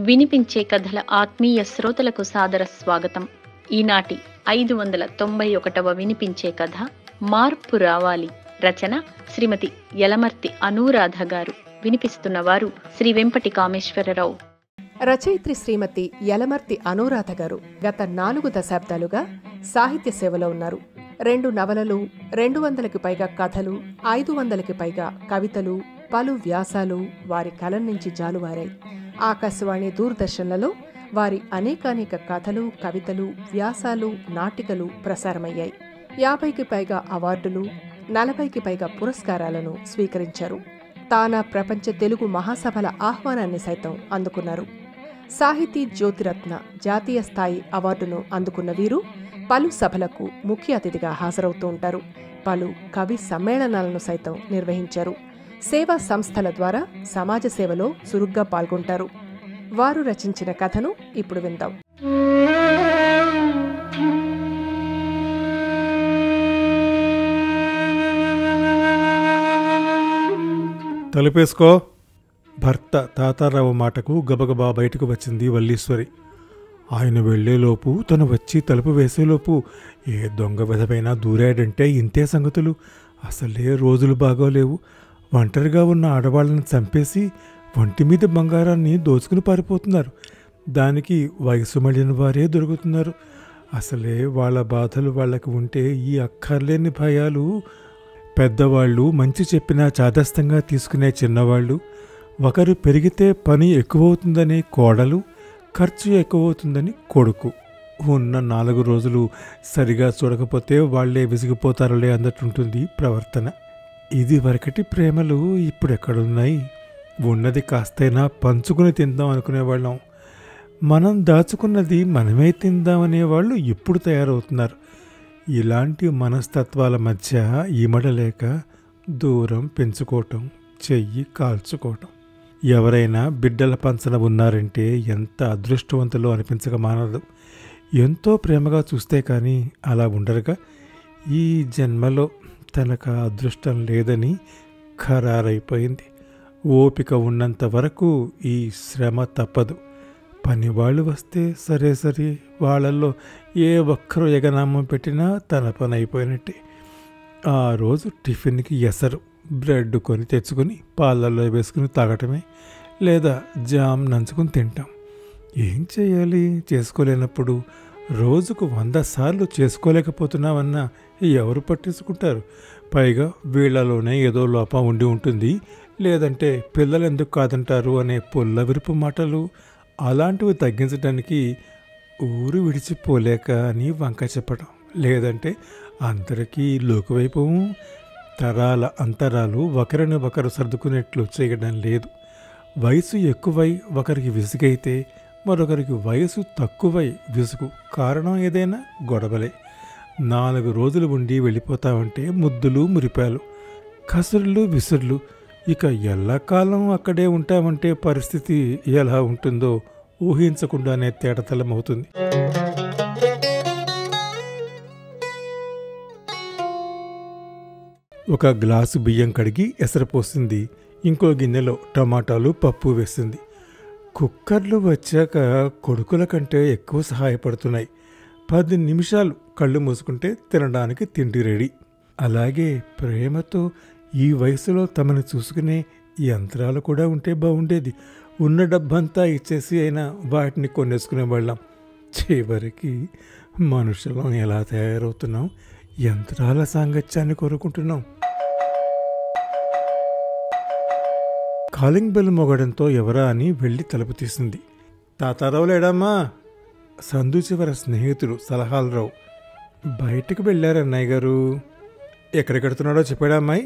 వినిపించే కథల ఆత్మీయ శ్రోతలకు సాదర స్వాగతం. ఈనాటి 591వ వినిపించే కథ మార్పు రావాలి. రచన శ్రీమతి యలమర్తి అనురాధ గారు. వినిపిస్తున్నవారు శ్రీ వెంపటి కామేశ్వరరావు. రచయిత్రి శ్రీమతి యలమర్తి అనురాధ గారు గత 4 దశాబ్దాలుగా సాహిత్య సేవలో ఉన్నారు. 2 నవలలు, 200కి పైగా కథలు, 500కి పైగా కవితలు, పలు వ్యాసాలు వారి కలం నుంచి జాలువారాయి. ఆకాశవాణి, దూరదర్శన్లలో వారి అనేకానేక కథలు, కవితలు, వ్యాసాలు, నాటికలు ప్రసారమయ్యాయి. 50కి పైగా అవార్డులు, 40కి పైగా పురస్కారాలను స్వీకరించారు. తానా ప్రపంచ తెలుగు మహాసభల ఆహ్వానాన్ని సైతం అందుకున్నారు. సాహితీ జ్యోతిరత్న జాతీయ స్థాయి అవార్డును అందుకున్న వీరు పలు సభలకు ముఖ్య అతిథిగా హాజరవుతూ ఉంటారు. పలు కవి సమ్మేళనాలను సైతం నిర్వహించారు. సేవా సంస్థల ద్వారా సమాజ సేవలో చురుగ్గా పాల్గొంటారు. వారు రచించిన కథను ఇప్పుడు విందాం. తలుపేసుకో. భర్త తాతారావు మాటకు గబగబా బయటకు వచ్చింది వల్లీశ్వరి. ఆయన వెళ్లేలోపు, తను వచ్చి తలుపు వేసేలోపు ఏ దొంగ విధమైనా దూరాడంటే ఇంతే సంగతులు. అసలే రోజులు బాగోలేవు. ఒంటరిగా ఉన్న ఆడవాళ్ళని చంపేసి ఒంటి మీద బంగారాన్ని దోచుకుని పారిపోతున్నారు. దానికి వయసు మళ్ళిన వారే దొరుకుతున్నారు. అసలే వాళ్ళ బాధలు వాళ్ళకి ఉంటే ఈ అక్కర్లేని భయాలు. పెద్దవాళ్ళు మంచి చెప్పినా చాదస్తంగా తీసుకునే చిన్నవాళ్ళు, ఒకరు పెరిగితే పని ఎక్కువవుతుందని కోడలు, ఖర్చు ఎక్కువవుతుందని కొడుకు. ఉన్న 4 రోజులు సరిగా చూడకపోతే వాళ్లే విసిగిపోతారులే అన్నట్టుంటుంది ప్రవర్తన. ఇది వరకటి ప్రేమలు ఇప్పుడెక్కడున్నాయి? ఉన్నది కాస్తైనా పంచుకుని తిందాం అనుకునేవాళ్ళం. మనం దాచుకున్నది మనమే తిందామనేవాళ్ళు ఇప్పుడు తయారవుతున్నారు. ఇలాంటి మనస్తత్వాల మధ్య ఈమడలేక దూరం పెంచుకోవటం, చెయ్యి కాల్చుకోవటం. ఎవరైనా బిడ్డల పంచన ఉన్నారంటే ఎంత అదృష్టవంతులో అనిపించక మానదు. ఎంతో ప్రేమగా చూస్తే కానీ అలా ఉండరుగా. ఈ జన్మలో తనకు అదృష్టం లేదని ఖరారైపోయింది. ఓపిక ఉన్నంత వరకు ఈ శ్రమ తప్పదు. పనివాళ్ళు వస్తే సరే సరే, వాళ్ళల్లో ఏ ఒక్కరు ఎగనామం పెట్టినా తన పని అయిపోయినట్టే. ఆ రోజు టిఫిన్కి ఎసరు బ్రెడ్ కొని తెచ్చుకొని పాలల్లో వేసుకుని తాగటమే, లేదా జామ్ నంచుకుని తింటాం. ఏం చేయాలి? చేసుకోలేనప్పుడు రోజుకు 100 సార్లు చేసుకోలేకపోతున్నామన్నా ఎవరు పట్టించుకుంటారు? పైగా వీళ్లలోనే ఏదో లోపం ఉండి ఉంటుంది, లేదంటే పిల్లలు ఎందుకు కాదంటారు అనే పొల్ల విరుపు మాటలు. అలాంటివి తగ్గించడానికి ఊరు విడిచిపోలేక అని వంక చెప్పడం, లేదంటే అందరికీ లోకువైపోవు. తరాల అంతరాలు ఒకరిని ఒకరు సర్దుకునేట్లు చేయడం లేదు. వయసు ఎక్కువై ఒకరికి విసుగైతే మరొకరికి వయసు తక్కువై విసుగు. కారణం ఏదైనా గొడవలే. 4 రోజులు ఉండి వెళ్ళిపోతామంటే ముద్దులు మురిపాలు, కసురులు విసురులు. ఇక ఎల్లకాలం అక్కడే ఉంటామంటే పరిస్థితి ఎలా ఉంటుందో ఊహించకుండానే తేటతెల్లమవుతుంది. ఒక గ్లాసు బియ్యం కడిగి ఎసరపోసింది. ఇంకో గిన్నెలో టమాటాలు, పప్పు వేసింది. కుక్కర్లు వచ్చాక కొడుకుల కంటే ఎక్కువ సహాయపడుతున్నాయి. 10 నిమిషాలు కళ్ళు మూసుకుంటే తినడానికి తిండి రెడీ. అలాగే ప్రేమతో ఈ వయసులో తమని చూసుకునే యంత్రాలు కూడా ఉంటే బాగుండేది. ఉన్న డబ్బంతా ఇచ్చేసి అయినా వాటిని కొనేసుకునేవాళ్ళం. చివరికి మనుషులం ఎలా తయారవుతున్నాం? యంత్రాల సాంగత్యాన్ని కోరుకుంటున్నాం. కాలింగ్ బెల్ మోగడంతో ఎవరా అని వెళ్ళి తలుపు తీసింది. తాతారావు లేడమ్మా? సందు చివర స్నేహితుడు సలహాలరావు. బయటకు వెళ్ళారన్నయ్య గారు. ఎక్కడెక్కడుతున్నాడో చెప్పాడా అమ్మాయి?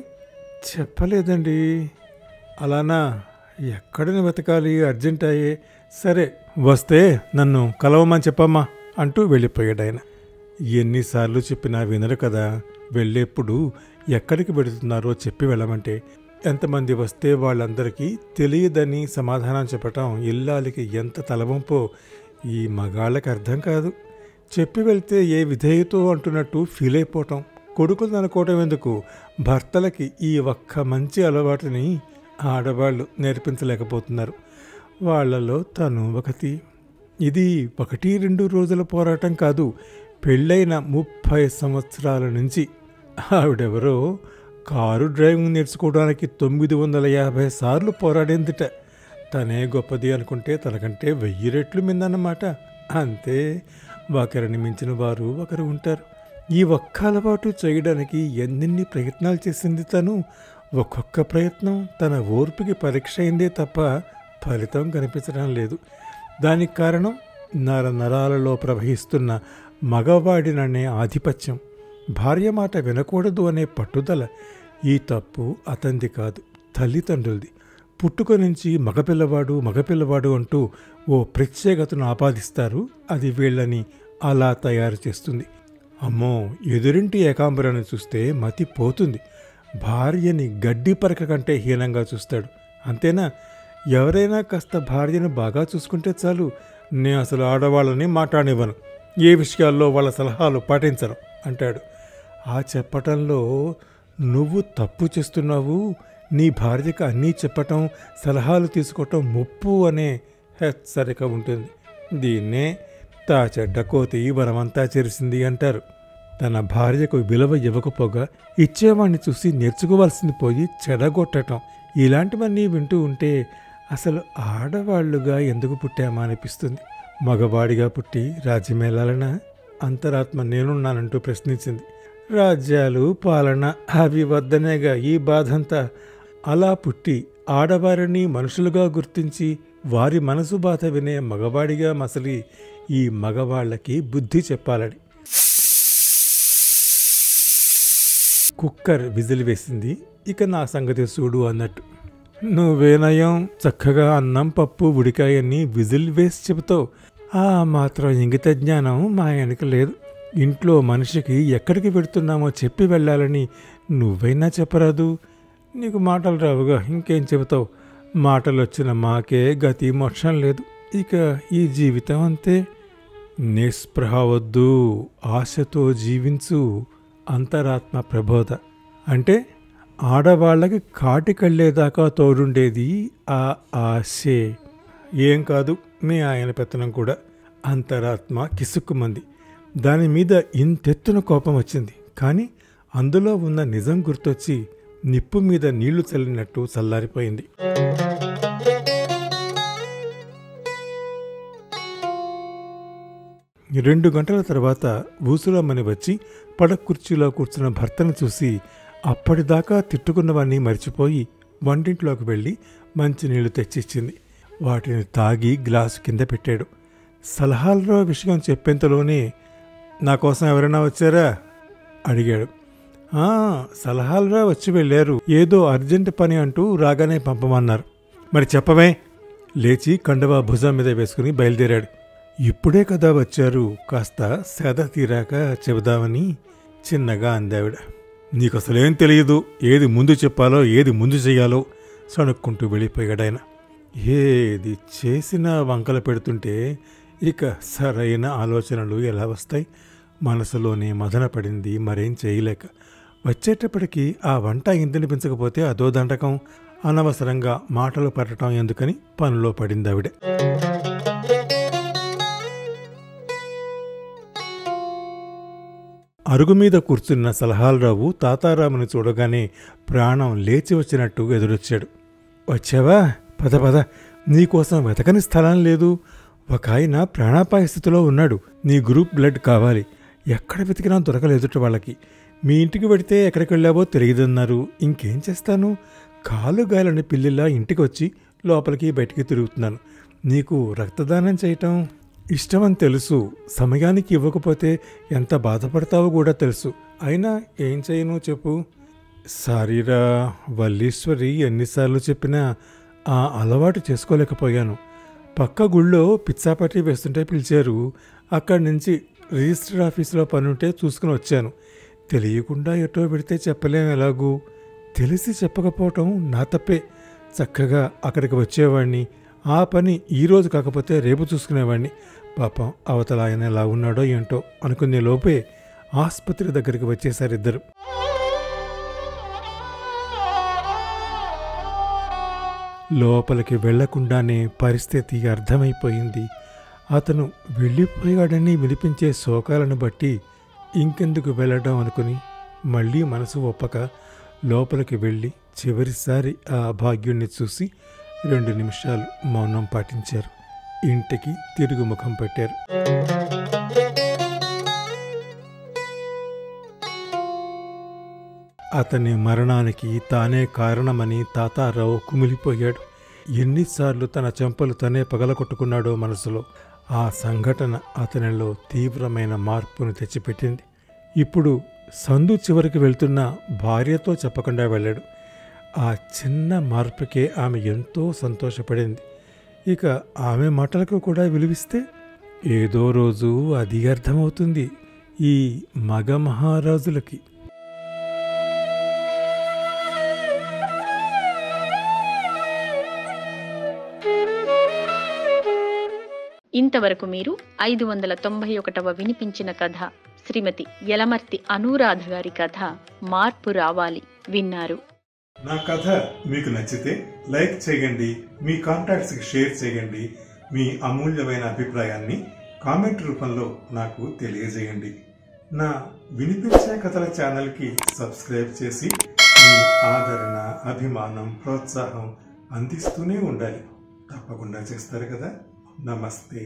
చెప్పలేదండి. అలానా? ఎక్కడని వెతకాలి? అర్జెంట్ అయ్యే. సరే వస్తే నన్ను కలవమని చెప్పమ్మా అంటూ వెళ్ళిపోయాడు ఆయన. ఎన్నిసార్లు చెప్పినా వినరు కదా. వెళ్ళేప్పుడు ఎక్కడికి వెళుతున్నారో చెప్పి వెళ్ళమంటే, ఎంతమంది వస్తే వాళ్ళందరికీ తెలియదని సమాధానం చెప్పటం ఇల్లాలికి ఎంత తలవంపో ఈ మగాళ్ళకి అర్థం కాదు. చెప్పి వెళ్తే ఏ విధేయతో అంటున్నట్టు ఫీల్ అయిపోవటం. కొడుకులు అనుకోవటం ఎందుకు? భర్తలకి ఈ ఒక్క మంచి అలవాటుని ఆడవాళ్ళు నేర్పించలేకపోతున్నారు. వాళ్ళలో తను ఒకటి. ఇది 1-2 రోజుల పోరాటం కాదు, పెళ్ళైన 30 సంవత్సరాల నుంచి. ఆవిడెవరో కారు డ్రైవింగ్ నేర్చుకోవడానికి 950 సార్లు పోరాడేందుట. తనే గొప్పది అనుకుంటే తనకంటే 1000 రెట్లు మిందన్నమాట. అంతే, ఒకరిని మించిన వారు ఒకరు ఉంటారు. ఈ ఒక్క అలవాటు చేయడానికి ఎన్నెన్ని ప్రయత్నాలు చేసింది తను. ఒక్కొక్క ప్రయత్నం తన ఓర్పుకి పరీక్ష అయిందే తప్ప ఫలితం కనిపించడం లేదు. దానికి కారణం నరాలలో ప్రవహిస్తున్న మగవాడిననే ఆధిపత్యం, భార్య మాట వినకూడదు అనే పట్టుదల. ఈ తప్పు అతంది కాదు, తల్లిదండ్రులది. పుట్టుక నుంచి మగపిల్లవాడు అంటూ ఓ ప్రత్యేకతను ఆపాదిస్తారు. అది వీళ్ళని అలా తయారు చేస్తుంది. అమ్మో, ఎదురింటి ఏకాంబరాన్ని చూస్తే మతి పోతుంది. భార్యని గడ్డి పరక కంటే హీనంగా చూస్తాడు. అంతేనా? ఎవరైనా కాస్త భార్యను బాగా చూసుకుంటే చాలు, నేను అసలు ఆడవాళ్ళని మాట్లాడనివ్వను, ఏ విషయాల్లో వాళ్ళ సలహాలు పాటించను అంటాడు. ఆ చెప్పటంలో నువ్వు తప్పు చేస్తున్నావు, నీ భార్యకు అన్నీ చెప్పటం, సలహాలు తీసుకోవటం ముప్పు అనే హెచ్చరిక ఉంటుంది. దీన్నే తా చెడ్డ కోతి వరమంతా చేసింది అంటారు. తన భార్యకు విలువ ఇవ్వకపోగా ఇచ్చేవాణ్ణి చూసి నేర్చుకోవాల్సింది పోయి చెడగొట్టడం, ఇలాంటివన్నీ వింటూ ఉంటే అసలు ఆడవాళ్లుగా ఎందుకు పుట్టామా అనిపిస్తుంది. మగవాడిగా పుట్టి రాజ్యమేళాలనా? అంతరాత్మ నేనున్నానంటూ ప్రశ్నించింది. రాజ్యాలు, పాలన అవి వద్దనేగా ఈ బాధంతా. అలా పుట్టి ఆడవారిని మనుషులుగా గుర్తించి వారి మనసు బాధ వినే మగవాడిగా మసలి ఈ మగవాళ్ళకి బుద్ధి చెప్పాలని. కుక్కర్ విజిల్ వేసింది. ఇక నా సంగతి చూడు అన్నట్టు. నువ్వేనయం, చక్కగా అన్నం, పప్పు, ఉడికాయని విజిల్ వేసి చెబుతావు. ఆ మాత్రం ఇంగిత జ్ఞానం మా ఆయనకి లేదు. ఇంట్లో మనిషికి ఎక్కడికి పెడుతున్నామో చెప్పి వెళ్ళాలని నువ్వైనా చెప్పరాదు. నీకు మాటలు రావుగా, ఇంకేం చెబుతావు? మాటలు వచ్చిన మాకే గతి మోక్షం లేదు. ఇక ఈ జీవితం అంతే. నిస్పృహ వద్దు, ఆశతో జీవించు. అంతరాత్మ ప్రబోధ అంటే ఆడవాళ్ళకి కాటికెళ్లేదాకా తోడుండేది ఆ ఆశే. ఏం కాదు మీ ఆయన పెత్తనం కూడా. అంతరాత్మ కిసుక్కుమంది. దాని మీద ఇంతెత్తున కోపం వచ్చింది. కానీ అందులో ఉన్న నిజం గుర్తొచ్చి నిప్పు మీద నీళ్లు చల్లినట్టు చల్లారిపోయింది. రెండు గంటల తర్వాత ఊసులమ్మని వచ్చి పడక కుర్చీలో కూర్చున్న భర్తను చూసి అప్పటిదాకా తిట్టుకున్నవన్నీ మర్చిపోయి వంటింట్లోకి వెళ్ళి మంచినీళ్లు తెచ్చిచ్చింది. వాటిని తాగి గ్లాసు కింద పెట్టాడు. సలహాల్లో విషయం చెప్పేంతలోనే నా కోసం ఎవరైనా వచ్చారా అడిగాడు. సలహాలురా వచ్చి వెళ్ళారు, ఏదో అర్జెంట్ పని అంటూ రాగానే పంపమన్నారు. మరి చెప్పవే. లేచి కండవా భుజం మీద వేసుకుని బయలుదేరాడు. ఇప్పుడే కదా వచ్చారు, కాస్త సేద తీరాక చెబుదామని చిన్నగా అందావిడ. నీకసలేం తెలియదు, ఏది ముందు చెప్పాలో ఏది ముందు చెయ్యాలో సణుక్కుంటూ వెళ్ళిపోయాడాయన. ఏది చేసినా వంకలు పెడుతుంటే ఇక సరైన ఆలోచనలు ఎలా వస్తాయి? మనసులోనే మదన పడింది, మరేం చేయలేక. వచ్చేటప్పటికి ఆ వంట ఇంతినిపించకపోతే అదో దండకం. అనవసరంగా మాటలు పట్టడం ఎందుకని పనిలో పడిందావిడ. అరుగు మీద కూర్చున్న సలహాలరావు తాతారాముని చూడగానే ప్రాణం లేచి వచ్చినట్టు ఎదురొచ్చాడు. వచ్చావా? పద పద, నీకోసం వెతకని స్థలం లేదు. ఒక ఆయన ప్రాణాపాయ స్థితిలో ఉన్నాడు. నీ గ్రూప్ బ్లడ్ కావాలి. ఎక్కడ వెతికినా దొరకలేదుట వాళ్ళకి. మీ ఇంటికి వెడితే ఎక్కడికి వెళ్ళావో తెలియదన్నారు. ఇంకేం చేస్తాను? కాలు గాలని పిల్లిలా ఇంటికి వచ్చి లోపలికి బయటికి తిరుగుతున్నాను. నీకు రక్తదానం చేయటం ఇష్టమని తెలుసు. సమయానికి ఇవ్వకపోతే ఎంత బాధపడతావో కూడా తెలుసు. అయినా ఏం చేయను చెప్పు. సారీరా వల్లీశ్వరి, ఎన్నిసార్లు చెప్పినా ఆ అలవాటు చేసుకోలేకపోయాను. పక్క గుళ్ళో పిచ్చాపట్టి వేస్తుంటే పిలిచారు. అక్కడి నుంచి రిజిస్టర్ ఆఫీసులో పనుంటే చూసుకుని వచ్చాను. తెలియకుండా ఎటో పెడితే చెప్పలేం ఎలాగూ. తెలిసి చెప్పకపోవటం నా తప్పే. చక్కగా అక్కడికి వచ్చేవాడిని. ఆ పని ఈరోజు కాకపోతే రేపు చూసుకునేవాడిని. పాపం అవతల ఆయన ఎలా ఉన్నాడో ఏంటో అనుకునే లోపే ఆసుపత్రి దగ్గరికి వచ్చేసారిద్దరు. లోపలికి వెళ్లకుండానే పరిస్థితి అర్థమైపోయింది. అతను వెళ్ళిపోయాడని వినిపించే శోకాలను బట్టి ఇంకెందుకు వెళ్ళడం అనుకుని మళ్ళీ మనసు ఒప్పక లోపలికి వెళ్ళి చివరిసారి ఆ అభాగ్యుణ్ణి చూసి 2 నిమిషాలు మౌనం పాటించారు. ఇంటికి తిరుగు ముఖం పెట్టారు. అతని మరణానికి తానే కారణమని తాతారావు కుమిలిపోయాడు. ఎన్నిసార్లు తన చెంపలు తనే పగలగొట్టుకున్నాడో మనసులో. ఆ సంఘటన అతనిలో తీవ్రమైన మార్పును తెచ్చిపెట్టింది. ఇప్పుడు సందు చివరికి వెళ్తున్న భార్యతో చెప్పకుండా వెళ్ళాడు. ఆ చిన్న మార్పుకే ఆమె ఎంతో సంతోషపడింది. ఇక ఆమె మాటలకు కూడా విలువిస్తే ఏదో రోజు అది అర్థమవుతుంది ఈ మగ మహారాజులకి. ఇంతవరకు మీరు 591వ వినిపించిన కథ శ్రీమతి యలమర్తి అనురాధ గారి కథ మార్పు రావాలి విన్నారు. నా కథ మీకు నచ్చితే లైక్ చేయండి, మీ కాంటాక్ట్స్ కి షేర్ చేయండి. మీ అమూల్యమైన అభిప్రాయాన్ని కామెంట్ రూపంలో నాకు తెలియజేయండి. నా వినిపించే కథల ఛానల్ కి సబ్స్క్రైబ్ చేసి మీ ఆదరణ, అభిమానం, ప్రోత్సాహం అందిస్తూనే ఉండాలి. తప్పకుండా చేస్తారు కదా. నమస్తే.